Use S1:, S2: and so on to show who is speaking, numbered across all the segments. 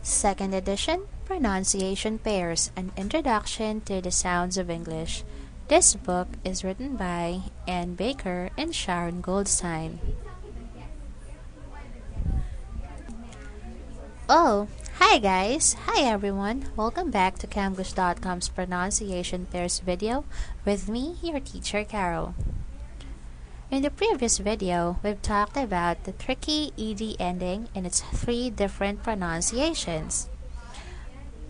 S1: Second edition, Pronunciation Pairs, An Introduction to the Sounds of English. This book is written by Anne Baker and Sharon Goldstein. Oh, hi guys! Hi everyone! Welcome back to Camglish.com's Pronunciation Pairs video with me, your teacher Carol. In the previous video, we've talked about the tricky ed ending and its three different pronunciations.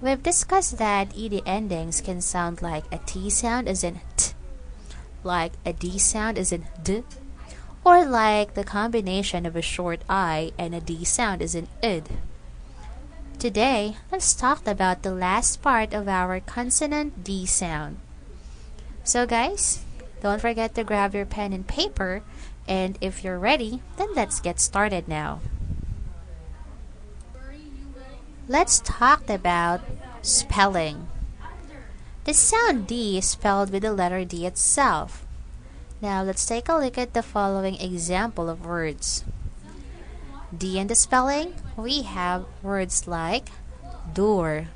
S1: We've discussed that ed endings can sound like a T sound as in T, like a D sound as in D, or like the combination of a short I and a D sound as in id. Today, let's talk about the last part of our consonant D sound. So guys, don't forget to grab your pen and paper, and if you're ready, then let's get started now. Let's talk about spelling. The sound D is spelled with the letter D itself. Now let's take a look at the following example of words. D in the spelling, we have words like door,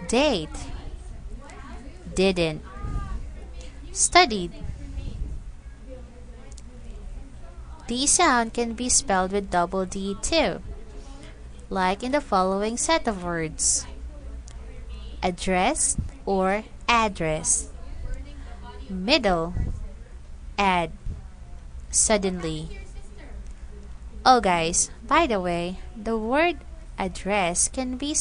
S1: date, didn't, studied. D sound can be spelled with double D too, like in the following set of words. Address or address, middle, add, suddenly. Oh guys, by the way, the word address can be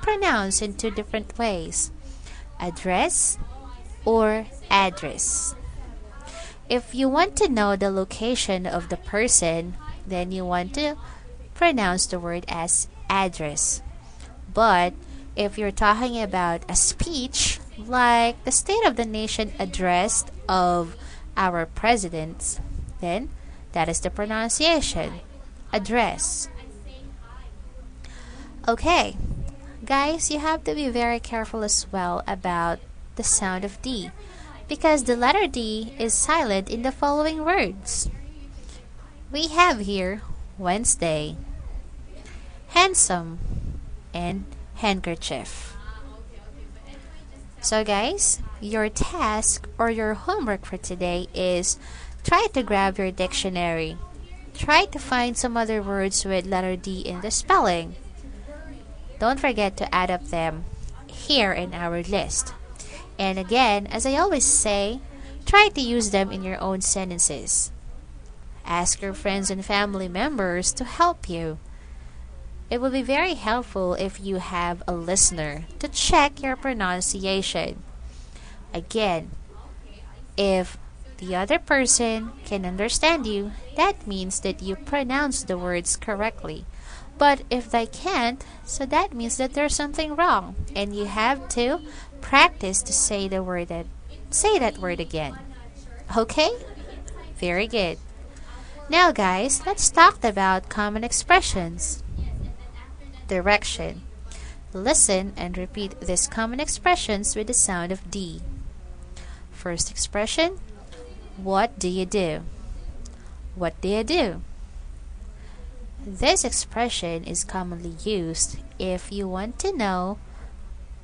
S1: pronounced in two different ways. Address or address. If you want to know the location of the person, then you want to pronounce the word as address. But if you're talking about a speech, like the State of the Nation address of our presidents, then that is the pronunciation, address. Okay, guys, you have to be very careful as well about the sound of D, because the letter D is silent in the following words. We have here Wednesday, handsome, and handkerchief. So guys, your task or your homework for today is try to grab your dictionary. Try to find some other words with letter D in the spelling. Don't forget to add up them here in our list. And again, as I always say, try to use them in your own sentences. Ask your friends and family members to help you. It will be very helpful if you have a listener to check your pronunciation. Again, if the other person can understand you, that means that you pronounce the words correctly. But if they can't, so that means that there's something wrong, and you have to practice to say that word again. Okay? Very good. Now guys, let's talk about common expressions. Direction. Listen and repeat these common expressions with the sound of D. First expression, what do you do? What do you do? This expression is commonly used if you want to know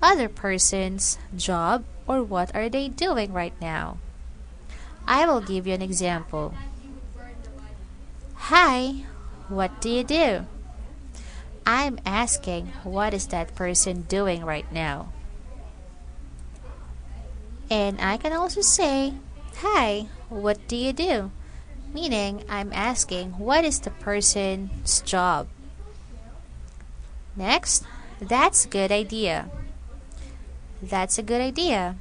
S1: other person's job or what are they doing right now. I will give you an example. Hi, what do you do? I'm asking what is that person doing right now. And I can also say, hi, what do you do? Meaning, I'm asking what is the person's job. Next, that's a good idea. That's a good idea.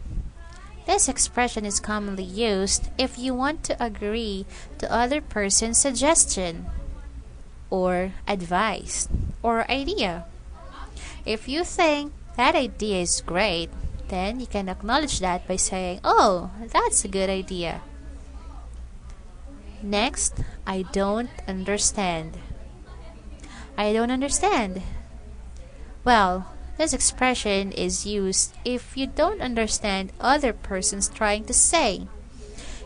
S1: This expression is commonly used if you want to agree to other person's suggestion or advice or idea. If you think that idea is great, then you can acknowledge that by saying, oh, that's a good idea. Next, I don't understand. I don't understand. Well, this expression is used if you don't understand other person's trying to say.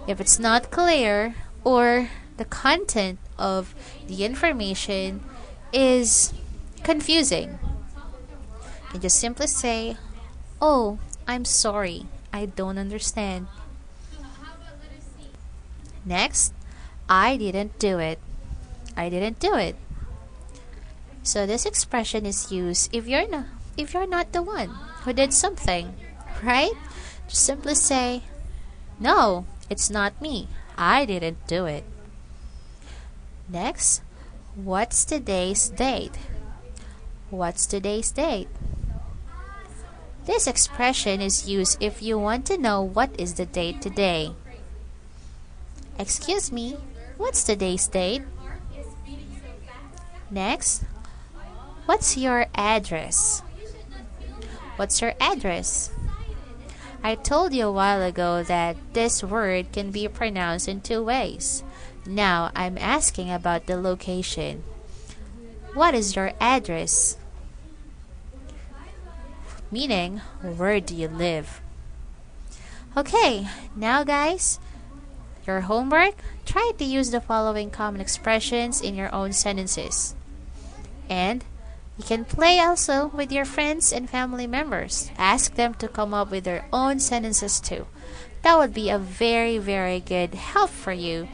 S1: If it's not clear or the content of the information is confusing. You just simply say, "Oh, I'm sorry. I don't understand." Next, "I didn't do it." I didn't do it. So this expression is used if you're not the one who did something, right? Just simply say, "No, it's not me. I didn't do it." Next, what's today's date? What's today's date? This expression is used if you want to know what is the date today. "Excuse me, what's today's date?" Next, what's your address? What's your address? I told you a while ago that this word can be pronounced in two ways. Now I'm asking about the location. What is your address? Meaning, where do you live? Okay, now guys, your homework, try to use the following common expressions in your own sentences. And you can play also with your friends and family members. Ask them to come up with their own sentences too. That would be a very, very good help for you,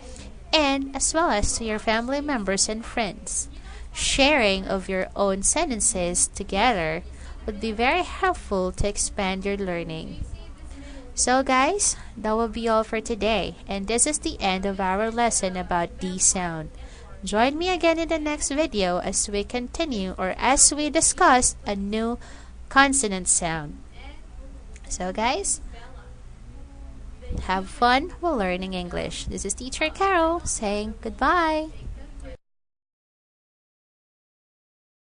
S1: and as well as to your family members and friends. Sharing of your own sentences together would be very helpful to expand your learning. So guys, that will be all for today, and this is the end of our lesson about D sound. Join me again in the next video as we continue, or as we discuss a new consonant sound. So guys, have fun while learning English. This is Teacher Carol saying goodbye.